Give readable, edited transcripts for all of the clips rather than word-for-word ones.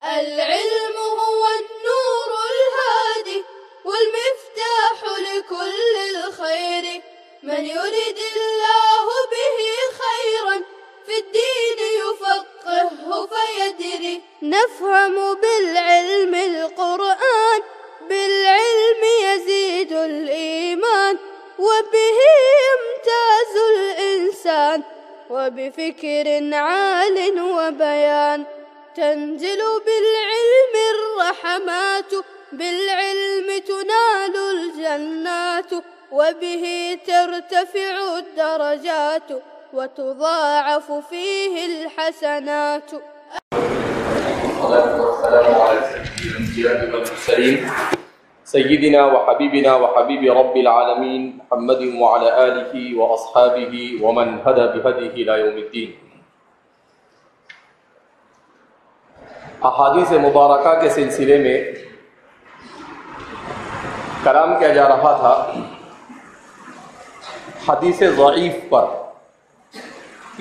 العلم هو النور الهادي والمفتاح لكل الخير، من يرد الله به خيرا في الدين يفقهه فيدري. نفهم بالعلم القرآن، بالعلم يزيد الإيمان، وبه يمتاز الإنسان، وبفكر عال وبيان. تنزل بالعلم الرحمات، بالعلم تنال الجنات، وبه ترتفع الدرجات، وتضاعف فيه الحسنات. والصلاة والسلام على سيد الأنبياء والمرسلين سيدنا وحبيبنا وحبيب رب العالمين محمد وعلى آله وأصحابه ومن هدى بهديه إلى يوم الدين. احادیث مبارکہ کے سلسلے میں کلام کیا جا رہا تھا حدیث ضعیف پر.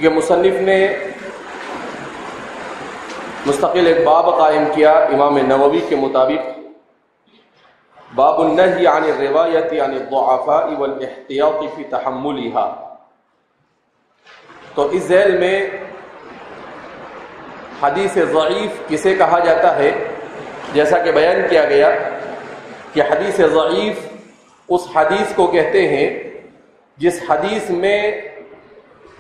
یہ مصنف نے مستقل ایک باب قائم کیا امام نووی کے مطابق، باب النہی عن الروایت عن الضعفاء والاحتیاط فی تحملها. تو اس ذیل میں حدیث ضعیف کسے کہا جاتا ہے، جیسا کہ بیان کیا گیا کہ حدیث ضعیف اس حدیث کو کہتے ہیں جس حدیث میں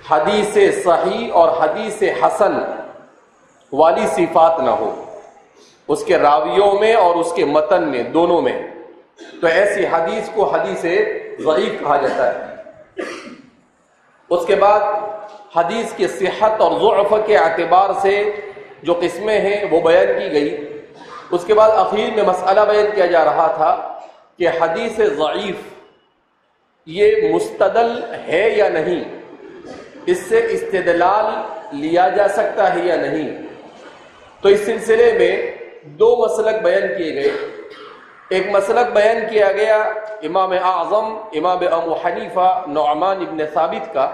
حدیث صحیح اور حدیث حسن والی صفات نہ ہو، اس کے راویوں میں اور اس کے متن میں، دونوں میں. تو ایسی حدیث کو حدیث ضعیف کہا جاتا ہے. اس کے بعد حدیث کی صحت اور ضعف کے اعتبار سے جو قسمیں ہیں وہ بیان کی گئی. اس کے بعد اخیر میں مسئلہ بیان کیا جا رہا تھا کہ حدیث ضعیف یہ مستدل ہے یا نہیں، اس سے استدلال لیا جا سکتا ہے یا نہیں. تو اس سلسلے میں دو مسلک بیان کیے گئے. ایک مسلک بیان کیا گیا امام اعظم امام ابو حنیفہ نعمان ابن ثابت کا،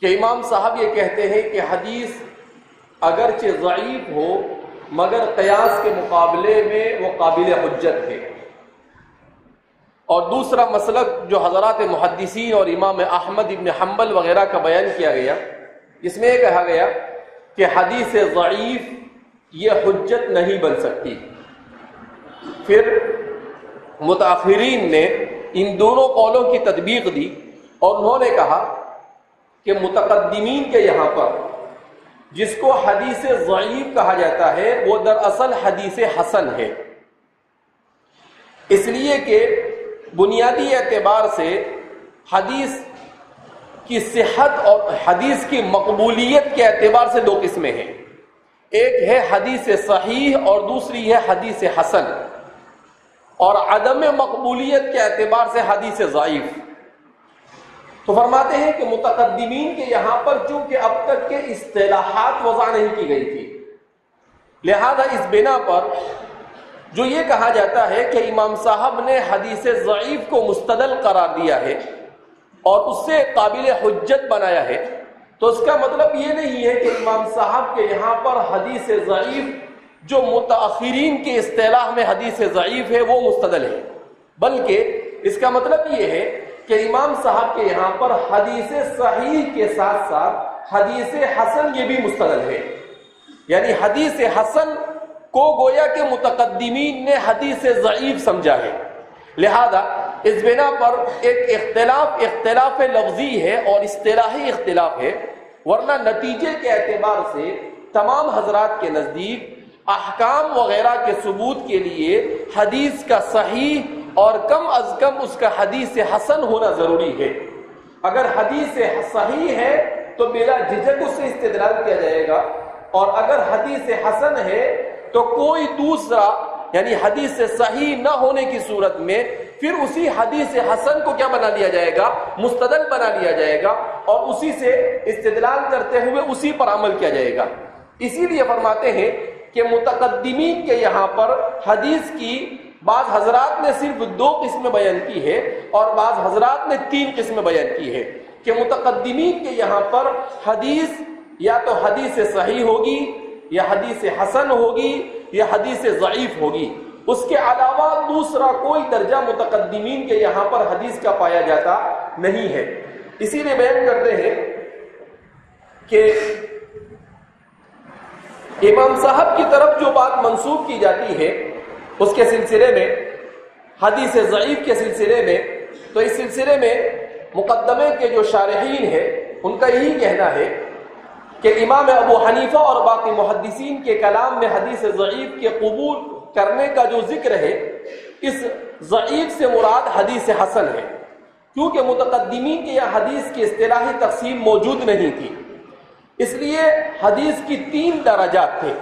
کہ امام صاحب یہ کہتے ہیں کہ حدیث اگرچہ ضعیف ہو مگر قیاس کے مقابلے میں وہ قابل حجت ہے. اور دوسرا مسلک جو حضرات محدثین اور امام احمد ابن حنبل وغیرہ کا بیان کیا گیا، اس میں یہ کہا گیا کہ حدیث ضعیف یہ حجت نہیں بن سکتی. پھر متاخرین نے ان دونوں قولوں کی تطبیق دی اور انہوں نے کہا کہ متقدمین کے یہاں پر جس کو حدیث ضعیف کہا جاتا ہے وہ دراصل حدیث حسن ہے، اس لیے کہ بنیادی اعتبار سے حدیث کی صحت اور حدیث کی مقبولیت کے اعتبار سے دو قسمیں ہیں. ایک ہے حدیث صحیح اور دوسری ہے حدیث حسن، اور عدم مقبولیت کے اعتبار سے حدیث ضعیف. تو فرماتے ہیں کہ متقدمین کے یہاں پر چونکہ اب تک کے اصطلاحات وضع نہیں کی گئی تھی، لہذا اس بنا پر جو یہ کہا جاتا ہے کہ امام صاحب نے حدیث ضعیف کو مستدل قرار دیا ہے اور اس سے قابل حجت بنایا ہے، تو اس کا مطلب یہ نہیں ہے کہ امام صاحب کے یہاں پر حدیث ضعیف جو متاخرین کے اصطلاح میں حدیث ضعیف ہے وہ مستدل ہے، بلکہ اس کا مطلب یہ ہے کہ امام صاحب کے یہاں پر حدیث صحیح کے ساتھ ساتھ حدیث حسن یہ بھی مستدل ہے. یعنی حدیث حسن کو گویا کہ متقدمین نے حدیث ضعیف سمجھا ہے. لہذا اس بنا پر ایک اختلاف لفظی ہے اور اصطلاحی اختلاف ہے، ورنہ نتیجے کے اعتبار سے تمام حضرات کے نزدیک احکام وغیرہ کے ثبوت کے لیے حدیث کا صحیح اور کم از کم اس کا حدیث حسن ہونا ضروری ہے. اگر حدیث صحیح ہے تو بلا جھجک اس سے استدلال کیا جائے گا، اور اگر حدیث حسن ہے تو کوئی دوسرا یعنی حدیث صحیح نہ ہونے کی صورت میں پھر اسی حدیث حسن کو کیا بنا لیا جائے گا، مستدل بنا لیا جائے گا، اور اسی سے استدلال کرتے ہوئے اسی پر عمل کیا جائے گا. اسی لیے فرماتے ہیں کہ متقدمین کے یہاں پر حدیث کی بعض حضرات نے صرف 2 قسمیں بیان کی ہے اور بعض حضرات نے 3 قسمیں بیان کی ہے، کہ متقدمین کے یہاں پر حدیث یا تو حدیث صحیح ہوگی یا حدیث حسن ہوگی یا حدیث ضعیف ہوگی، اس کے علاوہ دوسرا کوئی درجہ متقدمین کے یہاں پر حدیث کا پایا جاتا نہیں ہے۔ اسی لیے بیان کرتے ہیں کہ امام صاحب کی طرف جو بات منسوب کی جاتی ہے اس کے سلسلے میں، حدیث ضعیف کے سلسلے میں، تو اس سلسلے میں مقدمے کے جو شارحین ہیں ان کا یہی کہنا ہے کہ امام ابو حنیفہ اور باقی محدثین کے کلام میں حدیث ضعیف کے قبول کرنے کا جو ذکر ہے، اس ضعیف سے مراد حدیث حسن ہے، کیونکہ متقدمین کے یہاں حدیث کی اصطلاحی تقسیم موجود نہیں تھی، اس لیے حدیث کی 3 درجات تھے۔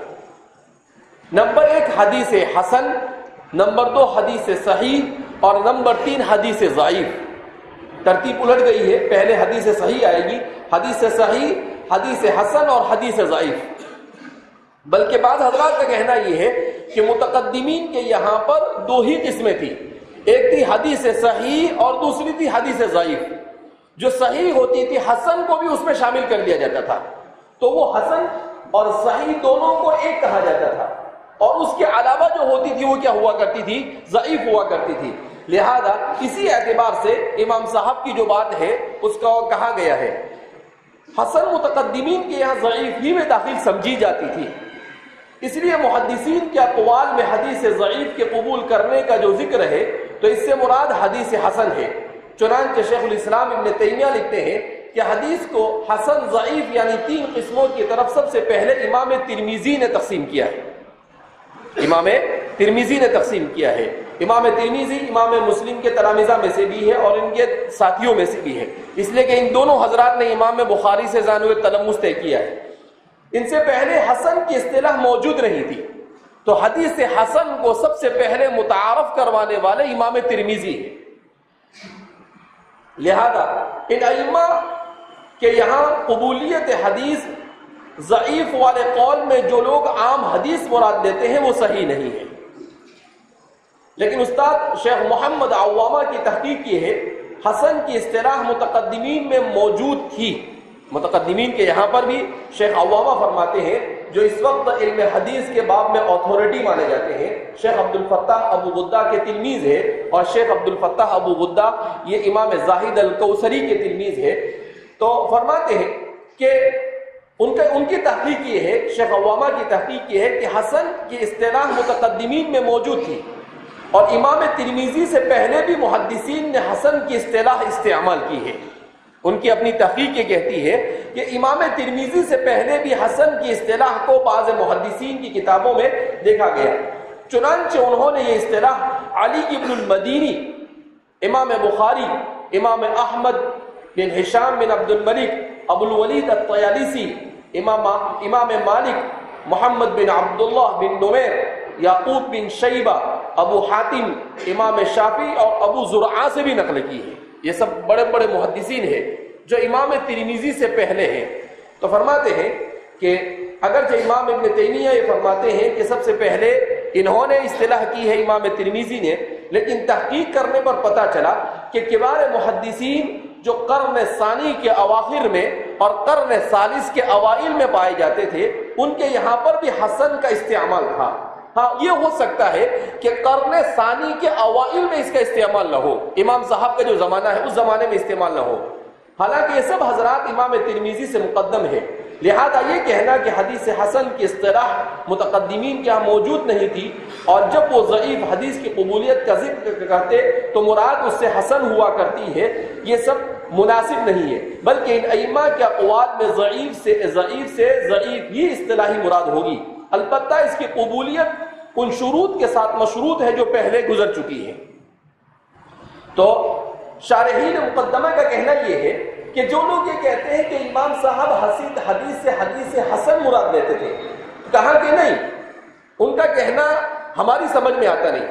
نمبر 1 حدیث حسن، نمبر 2 حدیث صحیح اور نمبر 3 حدیث ضعیف۔ ترتیب الٹ گئی ہے، پہلے حدیث صحیح آئے گی، حدیث صحیح، حدیث حسن اور حدیث ضعیف۔ بلکہ بعض حضرات کا کہنا یہ ہے کہ متقدمین کے یہاں پر 2 ہی قسمیں تھی، ایک تھی حدیث صحیح اور دوسری تھی حدیث ضعیف۔ جو صحیح ہوتی تھی حسن کو بھی اس میں شامل کر لیا جاتا تھا، تو وہ حسن اور صحیح دونوں کو ایک کہا جاتا تھا، اور اس کے علاوہ جو ہوتی تھی وہ کیا ہوا کرتی تھی؟ ضعیف ہوا کرتی تھی۔ لہذا اسی اعتبار سے امام صاحب کی جو بات ہے اس کا کہا گیا ہے حسن متقدمین کے یہاں ضعیف ہی میں داخل سمجھی جاتی تھی، اس لیے محدثین کے اقوال میں حدیث ضعیف کے قبول کرنے کا جو ذکر ہے تو اس سے مراد حدیث حسن ہے۔ چنانچہ شیخ الاسلام ابن تیمیہ لکھتے ہیں کہ حدیث کو حسن ضعیف یعنی 3 قسموں کی طرف سب سے پہلے امام ترمذی نے تقسیم کیا ہے، امام ترمذی نے تقسیم کیا ہے۔ امام ترمذی امام مسلم کے تلامذہ میں سے بھی ہے اور ان کے ساتھیوں میں سے بھی ہے، اس لیے کہ ان دونوں حضرات نے امام بخاری سے ذانو تلمس طے کیا ہے۔ ان سے پہلے حسن کی اصطلاح موجود نہیں تھی، تو حدیث حسن کو سب سے پہلے متعارف کروانے والے امام ترمذی ہیں۔ لہذا ان ائمہ کے یہاں قبولیت حدیث ضعیف والے قول میں جو لوگ عام حدیث مراد دیتے ہیں وہ صحیح نہیں ہے، لیکن استاد شیخ محمد عوامہ کی تحقیق یہ ہے حسن کی اصطلاح متقدمین میں موجود تھی۔ متقدمین کے یہاں پر بھی شیخ عوامہ فرماتے ہیں، جو اس وقت علم حدیث کے باب میں اتھارٹی مانے جاتے ہیں، شیخ عبد الفتاح ابو غدہ کے تلمیذ ہے، اور شیخ عبد الفتاح ابو غدہ یہ امام زاہد الکوثری کے تلمیذ ہے، تو فرماتے ہیں کہ ان کی تحقیق یہ ہے، شیخ عوامہ کی تحقیق یہ ہے کہ حسن کی اصطلاح متقدمین میں موجود تھی، اور امام ترمذی سے پہلے بھی محدثین نے حسن کی اصطلاح استعمال کی ہے۔ ان کی اپنی تحقیق یہ کہتی ہے کہ امام ترمذی سے پہلے بھی حسن کی اصطلاح کو بعض محدثین کی کتابوں میں دیکھا گیا، چنانچہ انہوں نے یہ اصطلاح علی ابن المدینی، امام بخاری، امام احمد بن ہشام بن عبد الملک، ابو الولید الطیالسی، امام مالک، محمد بن عبداللہ بن نمیر، یعقوب بن شیبہ، ابو حاتم، امام شافعی اور ابو زرعہ سے بھی نقل کی ہے۔ یہ سب بڑے بڑے محدثین ہیں جو امام ترمذی سے پہلے ہیں۔ تو فرماتے ہیں کہ اگرچہ امام ابن تیمیہ یہ فرماتے ہیں کہ سب سے پہلے انہوں نے اصطلاح کی ہے امام ترمذی نے، لیکن تحقیق کرنے پر پتہ چلا کہ کبار محدثین جو قرن ثانی کے اواخر میں اور قرن ثالث کے اوائل میں پائے جاتے تھے، ان کے یہاں پر بھی حسن کا استعمال تھا۔ ہاں یہ ہو سکتا ہے کہ قرن ثانی کے اوائل میں اس کا استعمال نہ ہو، امام صاحب کا جو زمانہ ہے اس زمانے میں استعمال نہ ہو، حالانکہ یہ سب حضرات امام ترمذی سے مقدم ہے۔ لہذا یہ کہنا کہ حدیث حسن کی اصطلاح متقدمین کے یہاں موجود نہیں تھی، اور جب وہ ضعیف حدیث کی قبولیت کا ذکر کرتے تو مراد اس سے حسن ہوا کرتی ہے، یہ سب مناسب نہیں ہے، بلکہ ان ائمہ کے اقوال میں ضعیف سے ضعیف ہی اصطلاحی مراد ہوگی، البتہ اس کی قبولیت ان شروط کے ساتھ مشروط ہے جو پہلے گزر چکی ہے۔ تو شارحین مقدمہ کا کہنا یہ ہے کہ جو لوگ یہ کہتے ہیں کہ امام صاحب حدیث حسن مراد لیتے تھے، کہا کہ نہیں، ان کا کہنا ہماری سمجھ میں آتا نہیں۔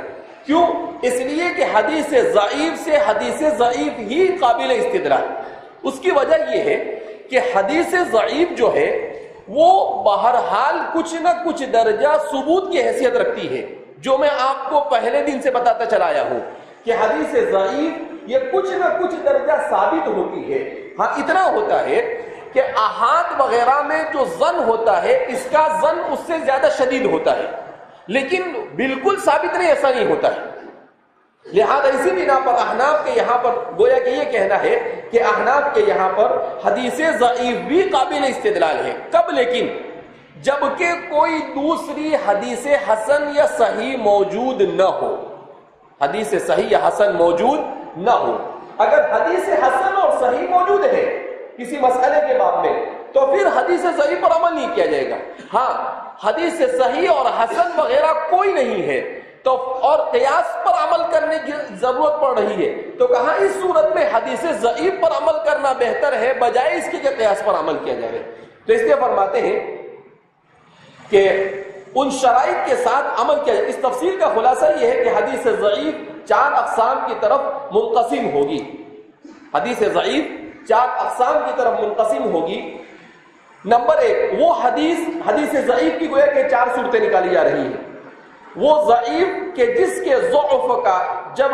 کیوں؟ اس لیے کہ حدیث ضعیف سے حدیث ضعیف ہی قابل استدلال۔ اس کی وجہ یہ ہے کہ حدیث ضعیف جو ہے وہ بہرحال کچھ نہ کچھ درجہ ثبوت کی حیثیت رکھتی ہے، جو میں آپ کو پہلے دن سے بتاتا چلا آیا ہوں کہ حدیث ضعیف یہ کچھ نہ کچھ درجہ ثابت ہوتی ہے۔ ہاں اتنا ہوتا ہے کہ کہ احاد وغیرہ میں جو ظن ہوتا ہے اس کا ظن اس سے زیادہ شدید ہوتا ہے، لیکن بالکل ثابت نہیں، ایسا نہیں ہوتا ہے۔ لہذا اسی بنا پر احناف کے یہاں پر گویا کہ یہ کہنا ہے کہ احناف کے یہاں پر حدیث ضعیف بھی قابل استدلال ہے۔ کب؟ لیکن جبکہ کوئی دوسری حدیث حسن یا صحیح موجود نہ ہو، حدیث صحیح یا حسن موجود نہ ہو۔ اگر حدیث حسن اور صحیح موجود ہے کسی مسئلے کے باب میں تو پھر حدیث صحیح پر عمل نہیں کیا جائے گا۔ ہاں حدیث صحیح اور حسن وغیرہ کوئی نہیں ہے تو اور قیاس پر عمل کرنے کی ضرورت پڑ رہی ہے، تو کہاں اس صورت میں حدیث ضعیف پر عمل کرنا بہتر ہے بجائے اس کے کہ قیاس پر عمل کیا جائے۔ تو اس لیے فرماتے ہیں کہ ان شرائط کے ساتھ عمل کیا جائے۔ اس تفصیل کا خلاصہ یہ ہے کہ حدیث ضعیف 4 اقسام کی طرف منقسم ہوگی۔ حدیث ضعیف 4 اقسام کی طرف منقسم ہوگی۔ نمبر 1 وہ حدیث ضعیف کی گویا کہ 4 صورتیں نکالی جا رہی ہیں۔ وہ ضعیف کہ جس کے ضعف کا جب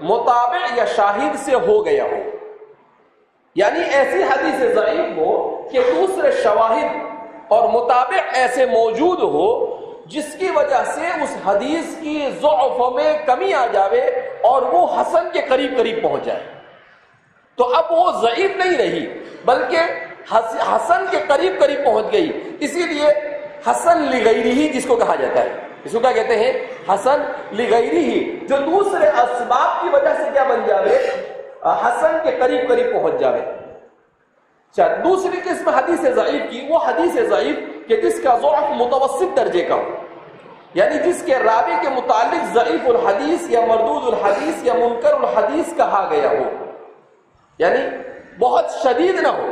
متابع یا شاہد سے ہو گیا ہو، یعنی ایسی حدیث ضعیف ہو کہ دوسرے شواہد اور متابع ایسے موجود ہو جس کی وجہ سے اس حدیث کی ضعف میں کمی آ جاوے اور وہ حسن کے قریب پہنچ جائے، تو اب وہ ضعیف نہیں رہی بلکہ حسن کے قریب پہنچ گئی۔ اسی لیے حسن لغیرہ جس کو کہا جاتا ہے، اس کو کیا کہتے ہیں؟ حسن لغیرہ، جو دوسرے اسباب کی وجہ سے کیا بن جاوے؟ حسن کے قریب پہنچ جاوے۔ دوسری قسم حدیث ضعیف کی وہ حدیث ضعیف کہ جس کا ضعف متوسط درجے کا ہو، یعنی جس کے راوی کے متعلق ضعیف الحدیث یا مردود الحدیث یا منکر الحدیث کہا گیا ہو، یعنی بہت شدید نہ ہو،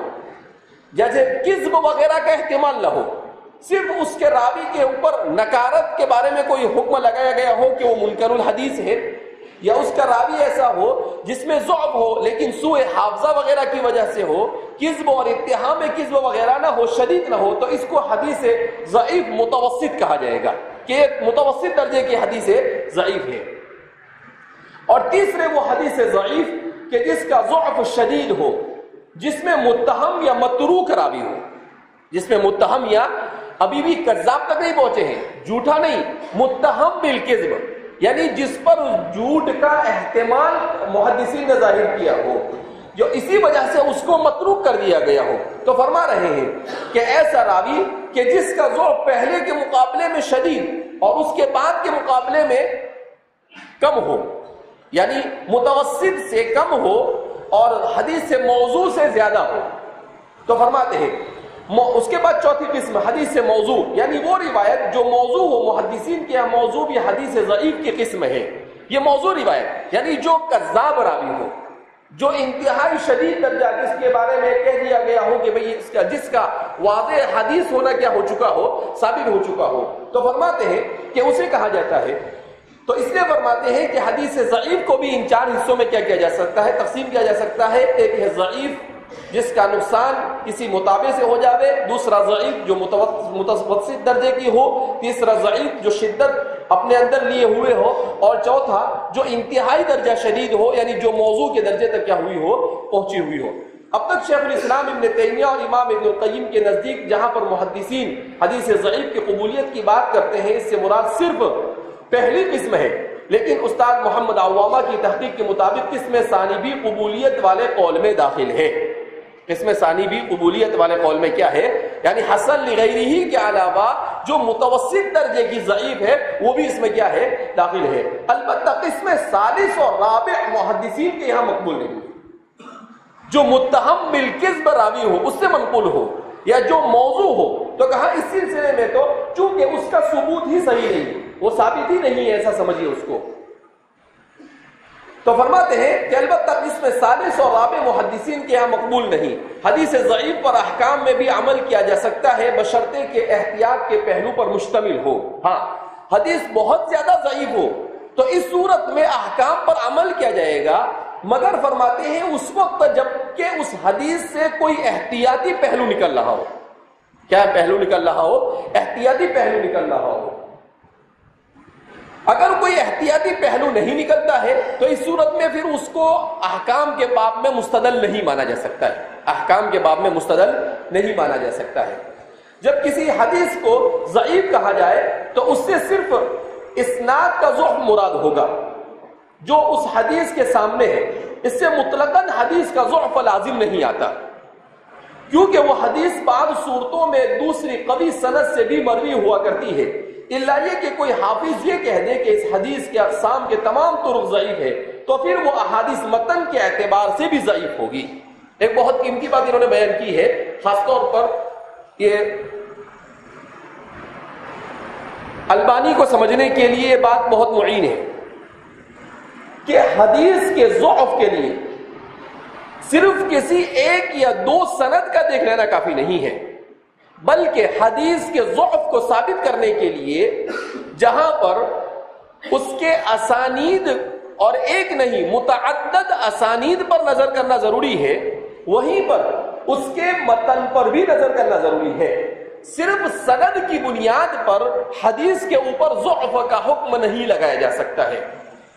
جیسے کذب وغیرہ کا احتمال نہ ہو، صرف اس کے راوی کے اوپر نکارت کے بارے میں کوئی حکم لگایا گیا ہو کہ وہ منکر الحدیث ہے، یا اس کا راوی ایسا ہو جس میں ضعف ہو لیکن سوء حافظہ وغیرہ کی وجہ سے ہو، کذب اور اتہام کذب وغیرہ نہ ہو، شدید نہ ہو، تو اس کو حدیث ضعیف متوسط کہا جائے گا کہ ایک متوسط درجے کی حدیث ضعیف ہے۔ اور تیسرے وہ حدیث ضعیف کہ جس کا ضعف شدید ہو، جس میں متہم یا متروک راوی ہو، جس میں متہم یا ابھی بھی کذاب تک نہیں پہنچے ہیں، جھوٹا نہیں، متہم بالکذب، یعنی جس پر جھوٹ کا احتمال محدثین نے ظاہر کیا ہو، جو اسی وجہ سے اس کو متروک کر دیا گیا ہو، تو فرما رہے ہیں کہ ایسا راوی کہ جس کا ضعف پہلے کے مقابلے میں شدید اور اس کے بعد کے مقابلے میں کم ہو، یعنی متوسط سے کم ہو اور حدیث سے موضوع سے زیادہ ہو، تو فرماتے ہیں اس کے بعد چوتھی قسم حدیث سے موضوع، یعنی وہ روایت جو موضوع ہو، محدثین کے یہاں موضوع بھی حدیث ضعیف کی قسم ہے، یہ موضوع روایت یعنی جو کذاب راوی ہو، جو انتہائی شدید درجہ جس کے بارے میں کہہ دیا گیا ہو کہ بھئی جس کا واضح حدیث ہونا کیا ہو چکا ہو، ثابت ہو چکا ہو، تو فرماتے ہیں کہ اسے کہا جاتا ہے۔ تو اس لیے فرماتے ہیں کہ حدیث ضعیف کو بھی ان 4 حصوں میں کیا کیا جا سکتا ہے، تقسیم کیا جا سکتا ہے۔ ایک ہے ضعیف جس کا نقصان کسی متابع سے ہو جاوے، دوسرا ضعیف جو متوسط درجے کی ہو، تیسرا ضعیف جو شدت اپنے اندر لیے ہوئے ہو، اور چوتھا جو انتہائی درجہ شدید ہو، یعنی جو موضوع کے درجے تک کیا ہوئی ہو، پہنچی ہوئی ہو۔ اب تک شیخ الاسلام ابن تیمیہ اور امام ابن القیم کے نزدیک جہاں پر محدثین حدیث ضعیف کی قبولیت کی بات کرتے ہیں، اس سے مراد صرف پہلی قسم ہے، لیکن استاد محمد عوامہ کی تحقیق کے مطابق قسم ثانی بھی قبولیت والے قول میں داخل ہے۔ قسم ثانی بھی قبولیت والے قول میں کیا ہے، یعنی حسن لغیرہ کے علاوہ جو متوسط درجے کی ضعیف ہے وہ بھی اس میں کیا ہے، داخل ہے۔ البتہ قسم ثالث اور رابع محدثین کے یہاں مقبول نہیں، جو متہم بالکذب راوی ہو اس سے منقول ہو، یا جو موضوع ہو، تو کہا اس سلسلے میں تو چونکہ اس کا ثبوت ہی صحیح نہیں، وہ ثابت ہی نہیں ہے، ایسا سمجھیے اس کو۔ تو فرماتے ہیں کہ البتہ قسم ثالث اور رابع محدثین کے یہاں مقبول نہیں۔ حدیث ضعیف پر احکام میں بھی عمل کیا جا سکتا ہے بشرطے کہ احتیاط کے پہلو پر مشتمل ہو۔ ہاں حدیث بہت زیادہ ضعیف ہو تو اس صورت میں احکام پر عمل کیا جائے گا، مگر فرماتے ہیں اس وقت جب کہ اس حدیث سے کوئی احتیاطی پہلو نکل رہا ہو۔ کیا پہلو نکل رہا ہو؟ احتیاطی پہلو نکل رہا ہو۔ اگر کوئی احتیاطی پہلو نہیں نکلتا ہے تو اس صورت میں پھر اس کو احکام کے باب میں مستدل نہیں مانا جا سکتا ہے، احکام کے باب میں مستدل نہیں مانا جا سکتا ہے۔ جب کسی حدیث کو ضعیف کہا جائے تو اس سے صرف اسناد کا ضعف مراد ہوگا جو اس حدیث کے سامنے ہے، اس سے مطلقاً حدیث کا ضعف لازم نہیں آتا، کیونکہ وہ حدیث بعض صورتوں میں دوسری قوی سند سے بھی مروی ہوا کرتی ہے، الا یہ کہ کوئی حافظ یہ کہہ دے کہ اس حدیث کے اقسام کے تمام طرق ضعیف ہے تو پھر وہ احادیث متن کے اعتبار سے بھی ضعیف ہوگی۔ ایک بہت قیمتی بات انہوں نے بیان کی ہے، خاص طور پر یہ البانی کو سمجھنے کے لیے یہ بات بہت معین ہے کہ حدیث کے ضعف کے لیے صرف کسی ایک یا دو سند کا دیکھ لینا کافی نہیں ہے، بلکہ حدیث کے ضعف کو ثابت کرنے کے لیے جہاں پر اس کے اسانید اور ایک نہیں متعدد اسانید پر نظر کرنا ضروری ہے، وہیں پر اس کے متن پر بھی نظر کرنا ضروری ہے۔ صرف سند کی بنیاد پر حدیث کے اوپر ضعف کا حکم نہیں لگایا جا سکتا ہے۔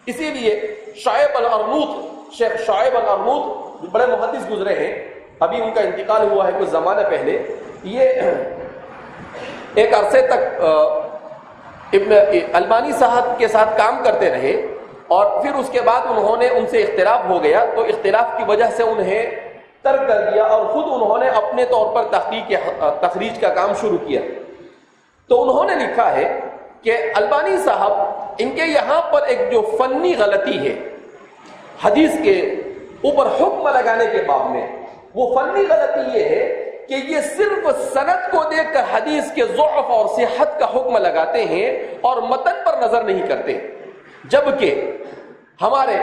اسی لیے شعیب الارنوط، شیخ شعیب الارنوط بڑے محدث گزرے ہیں، ابھی ان کا انتقال ہوا ہے کچھ زمانہ پہلے، یہ ایک عرصے تک ابن البانی صاحب کے ساتھ کام کرتے رہے اور پھر اس کے بعد انہوں نے ان سے اختلاف ہو گیا تو اختلاف کی وجہ سے انہیں ترک کر دیا اور خود انہوں نے اپنے طور پر تخریج کا کام شروع کیا۔ تو انہوں نے لکھا ہے کہ البانی صاحب ان کے یہاں پر ایک جو فنی غلطی ہے حدیث کے اوپر حکم لگانے کے باب میں، وہ فنی غلطی یہ ہے کہ یہ صرف سند کو دیکھ کر حدیث کے ضعف اور صحت کا حکم لگاتے ہیں اور متن پر نظر نہیں کرتے، جبکہ ہمارے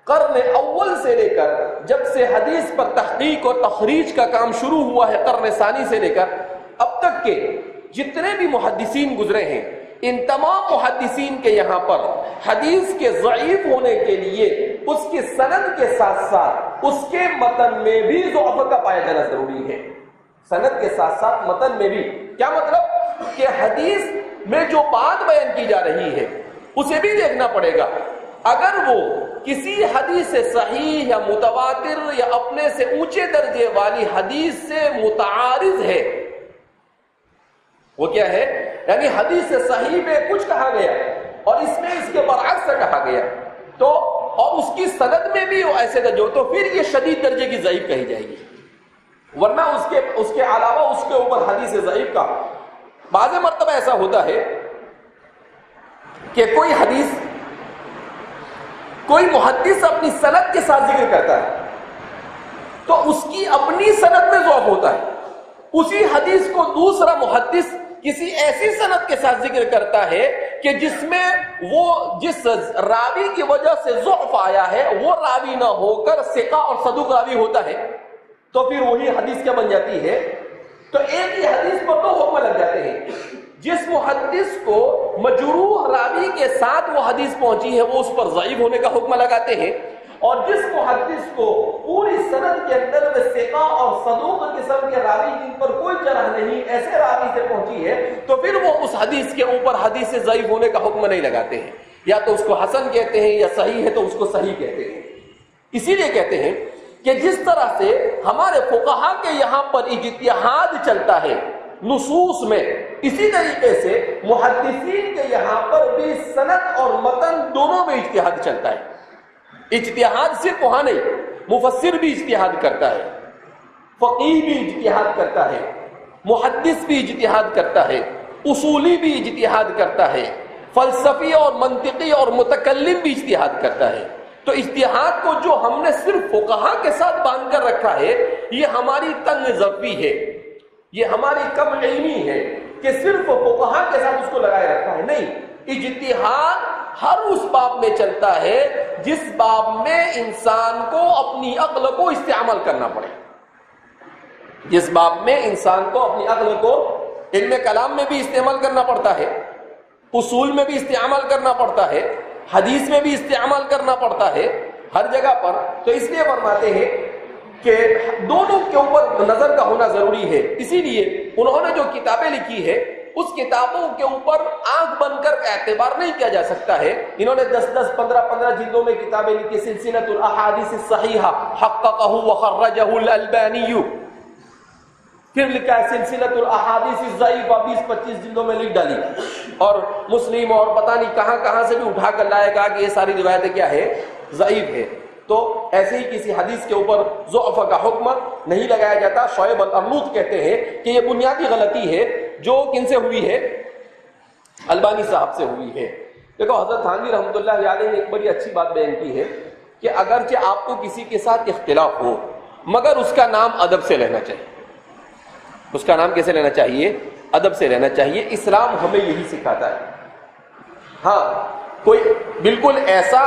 قرن اول سے لے کر جب سے حدیث پر تحقیق اور تخریج کا کام شروع ہوا ہے، قرن ثانی سے لے کر اب تک کے جتنے بھی محدثین گزرے ہیں، ان تمام محدثین کے یہاں پر حدیث کے ضعیف ہونے کے لیے اس کی سند کے ساتھ ساتھ اس کے متن میں بھی ضعف کا پایا جانا ضروری ہے۔ سند کے ساتھ ساتھ متن میں بھی، کیا مطلب کہ حدیث میں جو بات بیان کی جا رہی ہے اسے بھی دیکھنا پڑے گا، اگر وہ کسی حدیث سے صحیح یا متواتر یا اپنے سے اونچے درجے والی حدیث سے متعارض ہے، وہ کیا ہے، یعنی حدیث سے صحیح میں کچھ کہا گیا اور اس میں اس کے برعکس سے کہا گیا تو اور اس کی سند میں بھی ایسے درجے، تو پھر یہ شدید درجے کی ضعیف کہی جائے گی، ورنہ اس کے علاوہ اس کے اوپر حدیث ضعیف کا بعض مرتبہ ایسا ہوتا ہے کہ کوئی محدث اپنی سند کے ساتھ ذکر کرتا ہے تو اس کی اپنی سند میں ضعف ہوتا ہے، اسی حدیث کو دوسرا محدث کسی ایسی سند کے ساتھ ذکر کرتا ہے کہ جس میں وہ جس راوی کی وجہ سے ضعف آیا ہے وہ راوی نہ ہو کر ثقہ اور صدوق راوی ہوتا ہے، تو پھر وہی حدیث کیا بن جاتی ہے، تو ایک ہی حدیث پر دو حکم لگ جاتے ہیں۔ جس محدث کو مجروح راوی کے ساتھ وہ حدیث پہنچی ہے وہ اس پر ضعیف ہونے کا حکم لگاتے ہیں، اور جس محدث کو پوری سند کے اندر میں ثقہ اور صدوق قسم کے راوی جن پر کوئی جرح نہیں ایسے راوی سے پہنچی ہے تو پھر وہ اس حدیث کے اوپر حدیث سے ضعیف ہونے کا حکم نہیں لگاتے ہیں، یا تو اس کو حسن کہتے ہیں یا صحیح ہے تو اس کو صحیح کہتے ہیں۔ اسی لیے کہتے ہیں کہ جس طرح سے ہمارے فقہا کے یہاں پر اجتہاد چلتا ہے نصوص میں، اسی طریقے سے محدثین کے یہاں پر بھی سند اور متن دونوں میں اجتہاد چلتا ہے۔ اجتہاد صرف وہاں نہیں، مفسر بھی اجتہاد کرتا ہے، فقیہ بھی اجتہاد کرتا ہے، محدث بھی اجتہاد کرتا ہے، اصولی بھی اجتہاد کرتا ہے، فلسفی اور منطقی اور متکلم بھی اجتہاد کرتا ہے۔ تو اجتہاد کو جو ہم نے صرف فقہا کے ساتھ باندھ کر رکھا ہے یہ ہماری تنگ ضبطی ہے، یہ ہماری کم علمی ہے کہ صرف فقہا کے ساتھ اس کو لگائے رکھا ہے، نہیں، اجتہاد ہر اس باب میں چلتا ہے جس باب میں انسان کو اپنی عقل کو استعمال کرنا پڑے، جس باب میں انسان کو اپنی عقل کو علم کلام میں بھی استعمال کرنا پڑتا ہے، اصول میں بھی استعمال کرنا پڑتا ہے، حدیث میں بھی استعمال کرنا پڑتا ہے، ہر جگہ پر۔ تو اس لیے فرماتے ہیں کہ دونوں کے اوپر نظر کا ہونا ضروری ہے۔ اسی لیے انہوں نے جو کتابیں لکھی ہے اس کتابوں کے اوپر آنکھ بند کر اعتبار نہیں کیا جا سکتا ہے۔ انہوں نے 10 15 جلدوں میں کتابیں لکھی، سلسلۃ الاحادیث الصحیحہ حققہ وخرجہ الالبانی، پھر لکھا ہے سلسلۃ الاحادیث الضعیفہ 20-25 جلدوں میں لکھ ڈالی، اور مسلم اور پتہ نہیں کہاں کہاں سے بھی اٹھا کر لایا، کہا کہ یہ ساری روایتیں کیا ہے، ضعیف ہے۔ تو ایسے ہی کسی حدیث کے اوپر ضعف کا حکم نہیں لگایا جاتا۔ شعیب الارنوط کہتے ہیں کہ یہ بنیادی غلطی ہے جو کن سے ہوئی ہے، البانی صاحب سے ہوئی ہے۔ دیکھو حضرت تھانوی رحمۃ اللہ علیہ نے ایک بڑی اچھی بات بیان کی ہے کہ اگرچہ آپ کو کسی کے ساتھ اختلاف ہو مگر اس کا نام ادب سے لینا چاہیے۔ اس کا نام کیسے لینا چاہیے؟ ادب سے لینا چاہیے۔ اسلام ہمیں یہی سکھاتا ہے۔ ہاں کوئی بالکل ایسا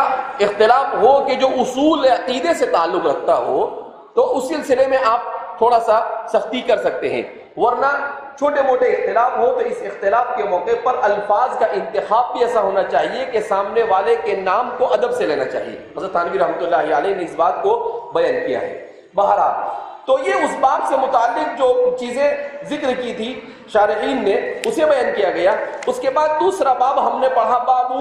اختلاف ہو کہ جو اصول عقیدے سے تعلق رکھتا ہو تو اس سلسلے میں آپ تھوڑا سا سختی کر سکتے ہیں، ورنہ چھوٹے موٹے اختلاف ہو تو اس اختلاف کے موقع پر الفاظ کا انتخاب بھی ایسا ہونا چاہیے کہ سامنے والے کے نام کو ادب سے لینا چاہیے۔ حضرت تھانوی رحمۃ اللہ علیہ نے اس بات کو بیان کیا ہے۔ بہرحال تو یہ اس باب سے متعلق جو چیزیں ذکر کی تھی شارحین نے اسے بیان کیا گیا۔ اس کے بعد دوسرا باب ہم نے پڑھا، باب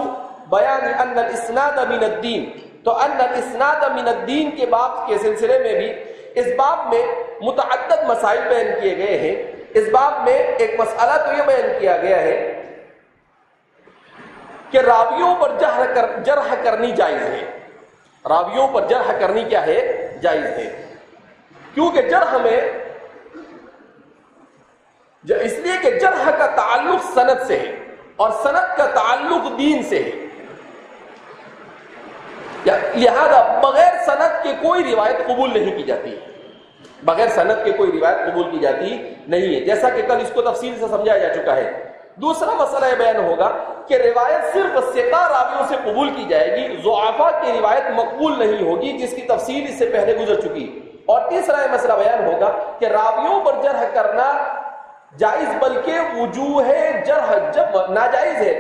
بیان ان الاسناد من الدین۔ تو ان الاسناد من الدین کے باب کے سلسلے میں بھی اس باب میں متعدد مسائل بیان کیے گئے ہیں۔ اس باب میں ایک مسئلہ تو یہ بیان کیا گیا ہے کہ راویوں پر جرح کرنی جائز ہے۔ راویوں پر جرح کرنی کیا ہے؟ جائز ہے، کیونکہ جرح میں اس لیے کہ جرح کا تعلق سند سے ہے اور سند کا تعلق دین سے ہے، لہذا بغیر سند کے کوئی روایت قبول نہیں کی جاتی ہے۔ بغیر سند کے کوئی روایت قبول کی جاتی نہیں ہے، جیسا کہ کل اس کو تفصیل سے سمجھایا جا چکا ہے۔ دوسرا مسئلہ یہ بیان ہوگا کہ روایت صرف ثقہ راویوں سے قبول کی جائے گی، ضعفاء کی روایت مقبول نہیں ہوگی، جس کی تفصیل اس سے پہلے گزر چکی۔ اور تیسرا یہ مسئلہ بیان ہوگا کہ راویوں پر جرح کرنا جائز بلکہ وجوہ جرح جب ناجائز ہے،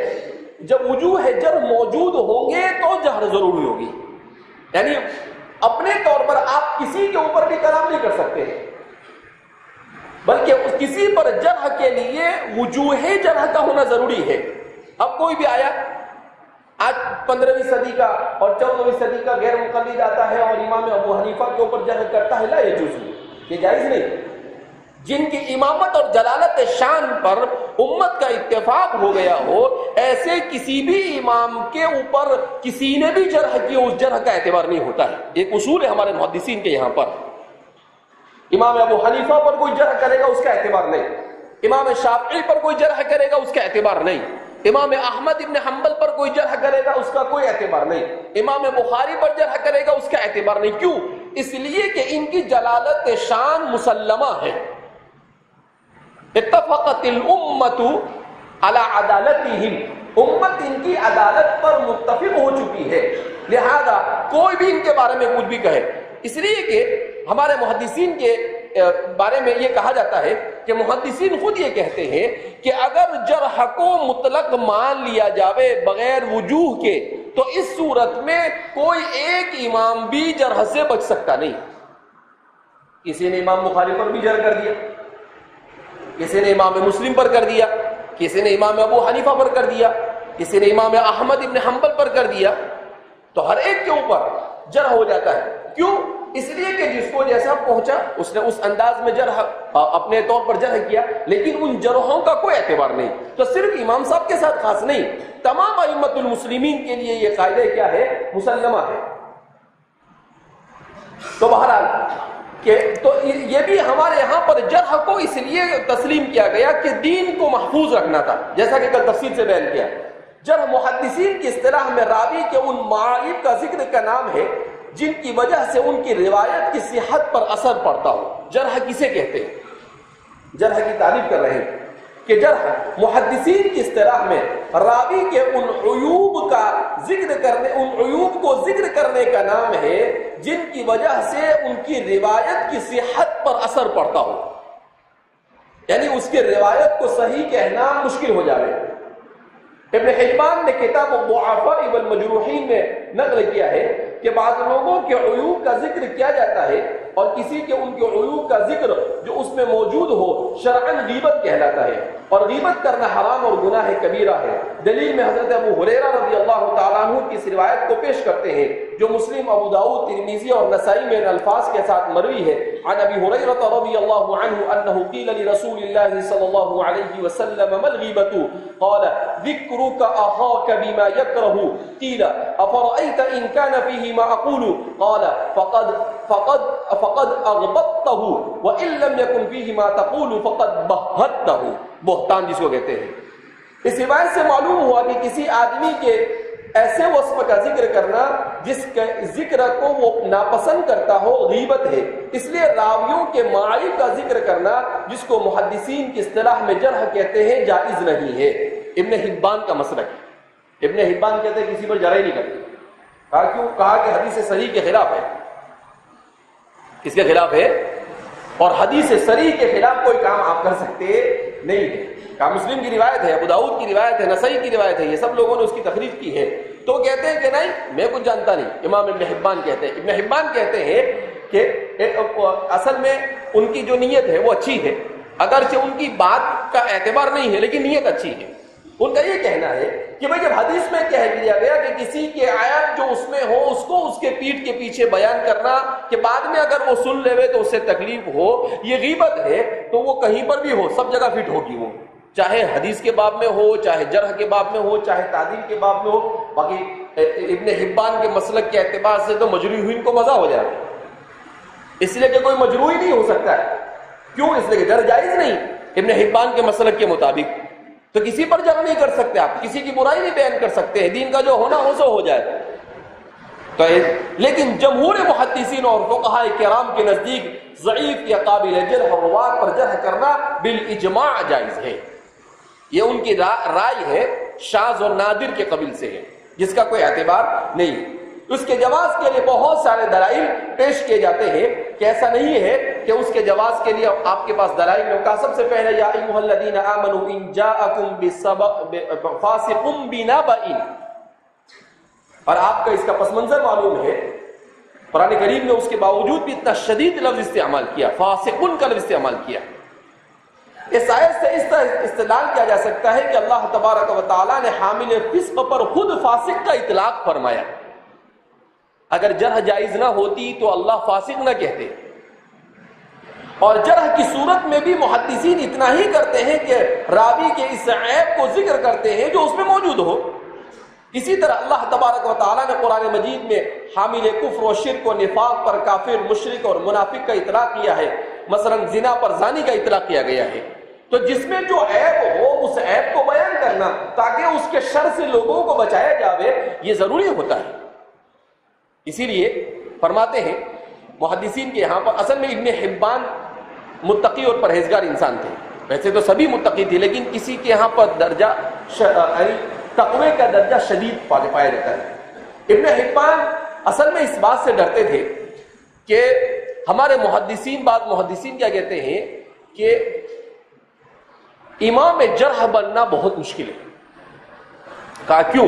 جب وجوہ جرح موجود ہوں گے تو جرح ضروری ہوگی۔ یعنی اپنے طور پر آپ کسی کے اوپر بھی کلام نہیں کر سکتے، بلکہ کسی پر جرح کے لیے وجوہ جرح کا ہونا ضروری ہے۔ اب کوئی بھی آیا آج 15ویں صدی کا اور 14ویں صدی کا غیر مقلد آتا ہے اور امام ابو حنیفہ کے اوپر جرح کرتا ہے، لا یجوز، یہ جائز نہیں۔ جن کی امامت اور جلالت شان پر امت کا اتفاق ہو گیا ہو، ایسے کسی بھی امام کے اوپر کسی نے بھی جرح کی اس جرح کا اعتبار نہیں ہوتا ہے۔ ایک اصول ہے ہمارے محدثین کے یہاں پر، امام ابو حنیفہ پر کوئی جرح کرے گا اس کا اعتبار نہیں، امام شافعی پر کوئی جرح کرے گا اس کا اعتبار نہیں، امام احمد ابن حنبل پر کوئی جرح کرے گا اس کا کوئی اعتبار نہیں، امام بخاری پر جرح کرے گا اس کا اعتبار نہیں۔ کیوں؟ اس لیے کہ ان کی جلالت شان مسلمہ ہے۔ اتفقت الامت علی عدالتہم، امت ان کی عدالت پر متفق ہو چکی ہے، لہذا کوئی بھی ان کے بارے میں کچھ بھی کہے۔ اس لیے کہ ہمارے محدثین کے بارے میں یہ کہا جاتا ہے کہ محدثین خود یہ کہتے ہیں کہ اگر جرح کو مطلق مان لیا جاوے بغیر وجوہ کے تو اس صورت میں کوئی ایک امام بھی جرح سے بچ سکتا نہیں۔ کسی نے امام بخاری پر بھی جرح کر دیا، کسی نے امام مسلم پر کر دیا، کسی نے امام ابو حنیفہ پر کر دیا، کسی نے امام احمد ابن حنبل پر کر دیا، تو ہر ایک کے اوپر جرح ہو جاتا ہے۔ کیوں؟ اس لیے کہ جس کو جیسا پہنچا اس نے اس انداز میں جرح اپنے طور پر جرح کیا، لیکن ان جرحوں کا کوئی اعتبار نہیں۔ تو صرف امام صاحب کے ساتھ خاص نہیں، تمام ائمۃ المسلمین کے لیے یہ قاعدہ کیا ہے؟ مسلمہ ہے۔ تو بہرحال تو یہ بھی ہمارے یہاں پر جرح کو اس لیے تسلیم کیا گیا کہ دین کو محفوظ رکھنا تھا، جیسا کہ کل تفصیل سے بیان کیا۔ جرح محدثین کی اصطلاح میں راوی کے ان معائب کا ذکر کا نام ہے جن کی وجہ سے ان کی روایت کی صحت پر اثر پڑتا ہو۔ جرح کسے کہتے ہیں؟ جرح کی تعریف کر رہے ہیں کہ جرح محدثین کی اصطلاح میں راوی کے ان عیوب کا ذکر کرنے، ان عیوب کو ذکر کرنے کا نام ہے جن کی وجہ سے ان کی روایت کی صحت پر اثر پڑتا ہو، یعنی اس کی روایت کو صحیح کہنا مشکل ہو جائے۔ ابن حبان نے کتاب الضعفاء والمجروحین میں نقل کیا ہے کہ بعض لوگوں کے عیوب کا ذکر کیا جاتا ہے اور کسی کے ان کے عیوب کا ذکر جو اس میں موجود ہو شرعاً غیبت کہلاتا ہے، اور غیبت کرنا حرام اور گناہ کبیرہ ہے۔ دلیل میں حضرت ابو ہریرہ رضی اللہ تعالیٰ عنہ کی اس روایت کو پیش کرتے ہیں جو مسلم، ابو داؤد، ترمذی اور نسائی میں ان الفاظ کے ساتھ مروی ہے۔ عن ابی هريرة رضی اللہ عنہ انه قیل لرسول اللہ صلی اللہ علیہ وسلم ما الغیبۃ قال ذکرک اخاک بما یکرہ قیل افرأیت ان کان فیہ ما اقول قال فقد اغبطته وان لم يكن فیہ ما تقول فقد بہتته. بہتان جس کو کہتے ہیں. اس روایت سے معلوم ہوا کہ کسی آدمی کے ایسے وصف کا ذکر کرنا جس کے ذکر کو وہ ناپسند کرتا ہو غیبت ہے. اس لیے راویوں کے معائب کا ذکر کرنا جس کو محدثین کی اصطلاح میں جرح کہتے ہیں جائز نہیں ہے. ابن حبان کا مسلک ہے. ابن حبان کہتے ہیں کسی پر جرح نہیں کرتے. کیوں؟ کہا کہ حدیث صحیح کے خلاف ہے. کس کے خلاف ہے؟ اور حدیث صحیح کے خلاف کوئی کام آپ کر سکتے نہیں ہے. کہ مسلم کی روایت ہے, ابو داؤد کی روایت ہے, نسائی کی روایت ہے, یہ سب لوگوں نے اس کی تخریج کی ہے. تو کہتے ہیں کہ نہیں میں کچھ جانتا نہیں. امام ابن حبان کہتے ہیں. ابن حبان کہتے ہیں کہ اصل میں ان کی جو نیت ہے وہ اچھی ہے, اگرچہ ان کی بات کا اعتبار نہیں ہے لیکن نیت اچھی ہے. ان کا یہ کہنا ہے کہ بھئی جب حدیث میں کہہ دیا گیا کہ کسی کے عیب جو اس میں ہو اس کو اس کے پیٹھ کے پیچھے بیان کرنا کہ بعد میں اگر وہ سن لے تو اس سے تکلیف ہو, یہ غیبت ہے, تو وہ کہیں پر بھی ہو سب جگہ فٹ ہوگی. وہ چاہے حدیث کے باب میں ہو, چاہے جرح کے باب میں ہو, چاہے تعدیل کے باب میں ہو. باقی ابن حبان کے مسلک کے اعتبار سے تو مجروح ہوئی ان کو مزہ ہو جائے, اس لیے کہ کوئی مجروح نہیں ہو سکتا ہے. کیوں؟ اس لیے کہ جرح جائز نہیں ابن حبان کے مسلک کے مطابق. تو کسی پر جرح نہیں کر سکتے آپ, کسی کی برائی نہیں بیان کر سکتے ہیں. دین کا جو ہونا ہو سو ہو جائے. تو لیکن جمہور محدثین اور فقہاء کرام کے نزدیک ضعیف یا قابل جرح روات پر جرح کرنا بالاجماع جائز ہے. یہ ان کی رائے ہے, شاذ اور نادر کے قبیل سے ہے, جس کا کوئی اعتبار نہیں. اس کے جواز کے لیے بہت سارے دلائل پیش کیے جاتے ہیں کہ ایسا نہیں ہے کہ اس کے جواز کے لیے آپ کے پاس دلائل نہیں ہوگا. سب سے پہلے یا ایھا الذین آمنوا ان جاءکم فاسق بنبأ, اور آپ کا اس کا پس منظر معلوم ہے. قرآن کریم نے اس کے باوجود بھی اتنا شدید لفظ استعمال کیا, فاسقن کا لفظ استعمال کیا. اس آیت سے اس طرح استدلال کیا جا سکتا ہے کہ اللہ تبارک و تعالیٰ نے حامل فسق پر خود فاسق کا اطلاق فرمایا. اگر جرح جائز نہ ہوتی تو اللہ فاسق نہ کہتے. اور جرح کی صورت میں بھی محدثین اتنا ہی کرتے ہیں کہ راوی کے اس عیب کو ذکر کرتے ہیں جو اس میں موجود ہو. اسی طرح اللہ تبارک و تعالیٰ نے قرآن مجید میں حامل کفر و شرک و نفاق پر کافر, مشرک اور منافق کا اطلاق کیا ہے. مثلا زنا پر زانی کا اطلاق کیا گیا ہے. تو جس میں جو عیب ہو اس عیب کو بیان کرنا تاکہ اس کے شر سے لوگوں کو بچایا جاوے, یہ ضروری ہوتا ہے. اسی لیے فرماتے ہیں محدثین کے یہاں پر اصل میں ابن حبان متقی اور پرہیزگار انسان تھے. ویسے تو سبھی متقی تھے لیکن کسی کے یہاں پر درجہ تقوی کا درجہ شدید پایا جاتا ہے. ابن حبان اصل میں اس بات سے ڈرتے تھے کہ ہمارے بعض محدثین کیا کہتے ہیں کہ امام جرح بننا بہت مشکل ہے. کہا کیوں؟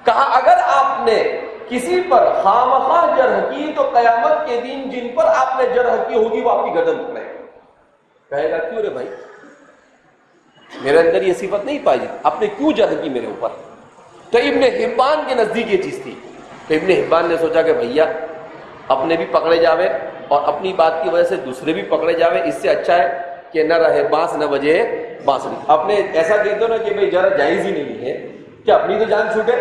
کہا اگر آپ نے کسی پر خامخواہ جرح کی تو قیامت کے دن جن پر آپ نے جرح کی ہوگی وہ آپ کی گردن پکڑے. کہے گا کیوں رے بھائی, میرے اندر یہ صفت نہیں پائی, آپ نے کیوں جرح کی میرے اوپر؟ تو ابن حبان کے نزدیک یہ چیز تھی. تو ابن حبان نے سوچا کہ بھیا اپنے بھی پکڑے جاوے اور اپنی بات کی وجہ سے دوسرے بھی پکڑے جاوے, اس سے اچھا ہے کہ نہ رہے بانس نہ بجے بانسری. اپنے ایسا کہہ دو نا کہ بھئی جرح جائز ہی نہیں ہے کہ اپنی تو جان چھوٹے.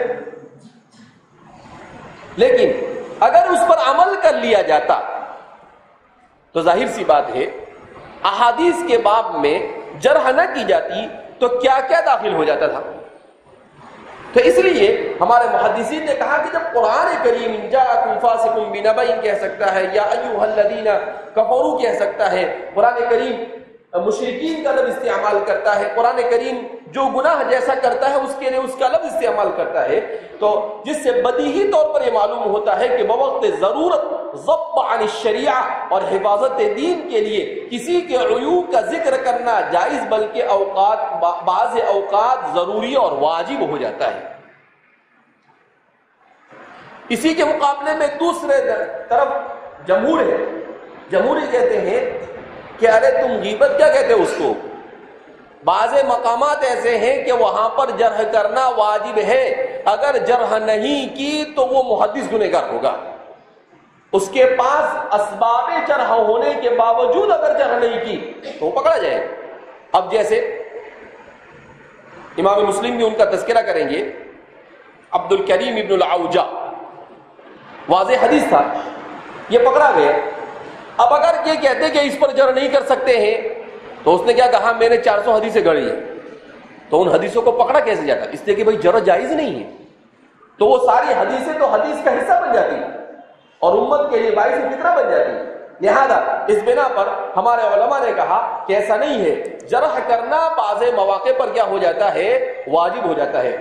لیکن اگر اس پر عمل کر لیا جاتا تو ظاہر سی بات ہے احادیث کے باب میں جرح نہ کی جاتی تو کیا کیا داخل ہو جاتا تھا. تو اس لیے ہمارے محدثین نے کہا کہ جب قرآن کریم جاءکم فاسق بنبأ کہہ سکتا ہے, یا ایھا الذین کفروا کہہ سکتا ہے, قرآن کریم مشرکین کا لفظ استعمال کرتا ہے, قرآن کریم جو گناہ جیسا کرتا ہے اس کے لیے اس کا لفظ استعمال کرتا ہے, تو جس سے بدیہی طور پر یہ معلوم ہوتا ہے کہ بوقت ضرورت ضبط عن الشریعہ اور حفاظت دین کے لیے کسی کے عیوب کا ذکر کرنا جائز, بلکہ بعض اوقات ضروری اور واجب ہو جاتا ہے. اسی کے مقابلے میں دوسرے طرف جمہور ہے. جمہوری کہتے ہیں کہ ارے تم غیبت کیا کہتے ہو اس کو, بعض مقامات ایسے ہیں کہ وہاں پر جرح کرنا واجب ہے, اگر جرح نہیں کی تو وہ محدث گنہگار ہوگا. اس کے پاس اسباب جرح ہونے کے باوجود اگر جرح نہیں کی تو وہ پکڑا جائے. اب جیسے امام مسلم بھی ان کا تذکرہ کریں گے, عبد الکریم ابن العوجہ, واضح حدیث تھا, یہ پکڑا گیا. اب اگر یہ کہتے کہ اس پر جرح نہیں کر سکتے ہیں تو اس نے کیا کہا, میں نے 400 حدیثیں گڑھی ہیں, تو ان حدیثوں کو پکڑا کیسے جاتا؟ اس لیے کہ بھائی جرح جائز نہیں ہے, تو وہ ساری حدیثیں تو حدیث کا حصہ بن جاتی اور امت کے لیے باعث فطرہ بن جاتی. لہذا اس بنا پر ہمارے علماء نے کہا کہ ایسا نہیں ہے, جرح کرنا بعض مواقع پر کیا ہو جاتا ہے, واجب ہو جاتا ہے.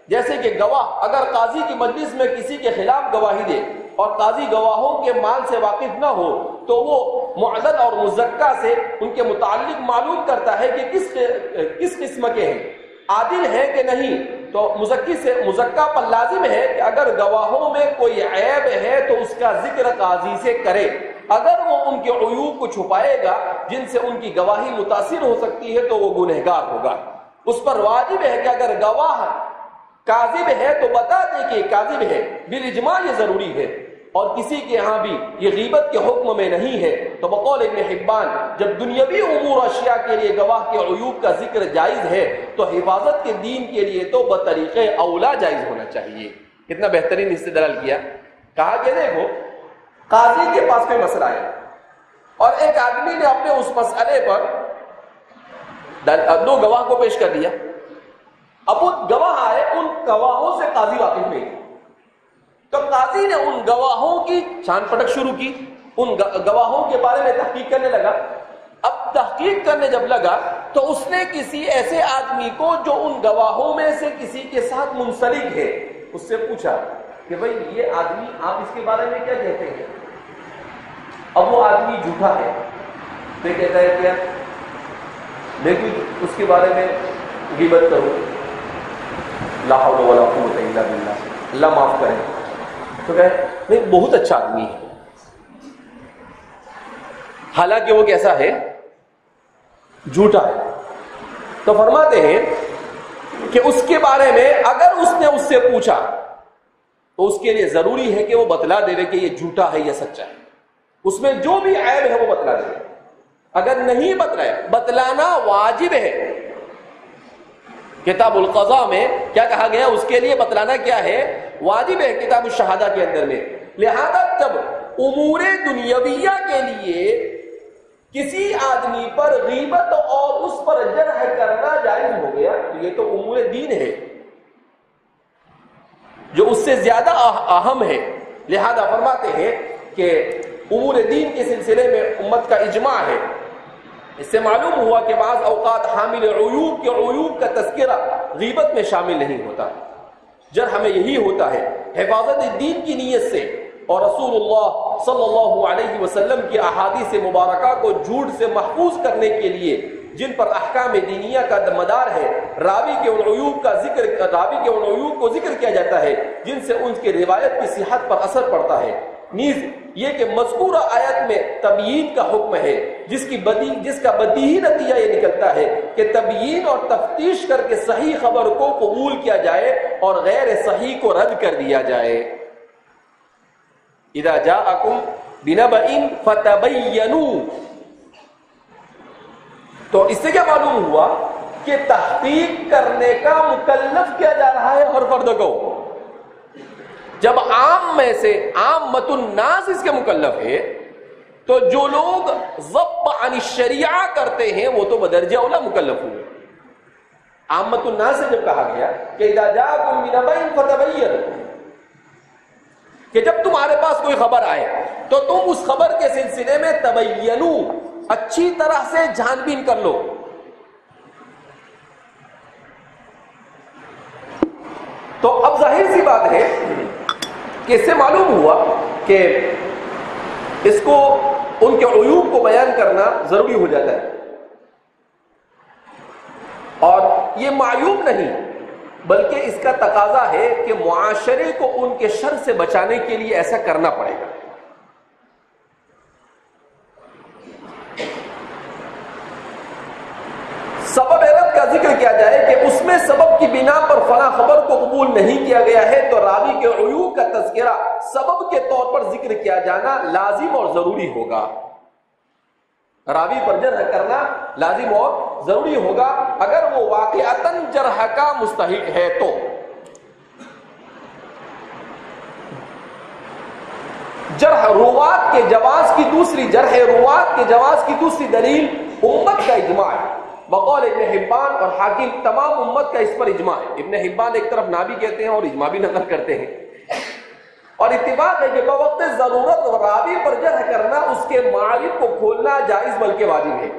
جیسے کہ گواہ اگر قاضی کی مجلس میں کسی کے خلاف گواہی دے اور قاضی گواہوں کے مال سے واقف نہ ہو تو وہ معدل اور مزکہ سے ان کے متعلق معلوم کرتا ہے کہ کس قسم کے ہیں, عادل ہیں کہ نہیں. تو مزکی سے مزکہ پر لازم ہے کہ اگر گواہوں میں کوئی عیب ہے تو اس کا ذکر قاضی سے کرے. اگر وہ ان کے عیوب کو چھپائے گا جن سے ان کی گواہی متاثر ہو سکتی ہے تو وہ گنہگار ہوگا. اس پر واجب ہے کہ اگر گواہ کاذب ہے تو بتا دے کہ کاذب ہے, بالاجماع یہ ضروری ہے. اور کسی کے ہاں بھی یہ غیبت کے حکم میں نہیں ہے. تو بقول ابن حبان جب دنیاوی امور اشیاء کے لیے گواہ کے عیوب کا ذکر جائز ہے تو حفاظت کے دین کے لیے تو بطریق اولا جائز ہونا چاہیے. کتنا بہترین استدلال کیا. کہا کہ دیکھو قاضی کے پاس کوئی مسئلہ ہے اور ایک آدمی نے اپنے اس مسئلے پر 2 گواہ کو پیش کر دیا. اب وہ گواہ آئے, ان گواہوں سے قاضی واقف نہیں, تو قاضی نے ان گواہوں کی چھان پٹک شروع کی, ان گواہوں کے بارے میں تحقیق کرنے لگا. اب تحقیق کرنے جب لگا تو اس نے کسی ایسے آدمی کو جو ان گواہوں میں سے کسی کے ساتھ منسلک ہے اس سے پوچھا کہ بھئی یہ آدمی آپ اس کے بارے میں کیا کہتے ہیں. اب وہ آدمی جھوٹا ہے تو کہتا ہے کہ میں کچھ اس کے بارے میں غیبت کروں, لا حول ولا قوت الا باللہ, اللہ معاف کرے. تو کہے نہیں بہت اچھا آدمی ہے, حالانکہ وہ کیسا ہے, جھوٹا ہے. تو فرماتے ہیں کہ اس کے بارے میں اگر اس نے اس سے پوچھا تو اس کے لیے ضروری ہے کہ وہ بتلا دے کہ یہ جھوٹا ہے یا سچا ہے, اس میں جو بھی عیب ہے وہ بتلا دے. اگر نہیں بتلائے, بتلانا واجب ہے. کتاب القضاء میں کیا کہا گیا, اس کے لیے بتلانا کیا ہے, واجب ہے کتاب الشہادہ کے اندر میں. لہذا جب امور دنیاویہ کے لیے کسی آدمی پر غیبت اور اس پر جرح کرنا جائز ہو گیا تو یہ تو امور دین ہے جو اس سے زیادہ اہم ہے. لہذا فرماتے ہیں کہ امور دین کے سلسلے میں امت کا اجماع ہے. اس سے معلوم ہوا کہ بعض اوقات حامل عیوب کے عیوب کا تذکرہ غیبت میں شامل نہیں ہوتا, جرح میں یہی ہوتا ہے. حفاظت دین کی نیت سے اور رسول اللہ صلی اللہ علیہ وسلم کی احادیث مبارکہ کو جھوٹ سے محفوظ کرنے کے لیے جن پر احکام دینیہ کا مدار ہے, راوی کے ان عیوب کو ذکر کیا جاتا ہے جن سے ان کی روایت کی صحت پر اثر پڑتا ہے. نیز یہ کہ مذکورہ آیت میں تبیین کا حکم ہے جس کا بدیہی نتیجہ یہ نکلتا ہے کہ تبیین اور تفتیش کر کے صحیح خبر کو قبول کیا جائے اور غیر صحیح کو رد کر دیا جائے. اذا جاءکم بنبأ فتبینوا. تو اس سے کیا معلوم ہوا کہ تحقیق کرنے کا مکلف کیا جا رہا ہے ہر فرد کو. جب عام میں سے عامۃ الناس اس کے مکلف ہے تو جو لوگ ضبط عن الشریعہ کرتے ہیں وہ تو بدرجہ اولا مکلف ہوئے. عامۃ الناس سے جب کہا گیا کہ اذا جاءکم بنبأ فتبینوا, کہ جب تمہارے پاس کوئی خبر آئے تو تم اس خبر کے سلسلے میں تبینو, اچھی طرح سے جھان بین کر لو. تو اب ظاہر سی بات ہے کہ اس سے معلوم ہوا کہ اس کو ان کے عیوب کو بیان کرنا ضروری ہو جاتا ہے. اور یہ معیوب نہیں بلکہ اس کا تقاضا ہے کہ معاشرے کو ان کے شر سے بچانے کے لیے ایسا کرنا پڑے گا. سبب علت کا ذکر کیا جائے کہ اس میں سبب سبب کی بنا پر فلاں خبر کو قبول نہیں کیا گیا ہے تو راوی کے عیوب کا تذکرہ سبب کے طور پر ذکر کیا جانا لازم اور ضروری ہوگا. راوی پر جرح کرنا لازم اور ضروری ہوگا اگر وہ واقعتاً جرح کا مستحق ہے تو. جرح روات کے جواز کی دوسری جرح روات کے جواز کی دوسری دلیل امت کا اجماع ہے. بقول ابن حبان اور حاکم تمام امت کا اس پر اجماع ہے. ابن حبان ایک طرف نہ بھی کہتے ہیں اور اجماع بھی نقل کرتے ہیں اور اتفاق ہے کہ بوقت ضرورت راوی پر جرح کرنا اس کے معارف کو کھولنا جائز بلکہ واجب ہے.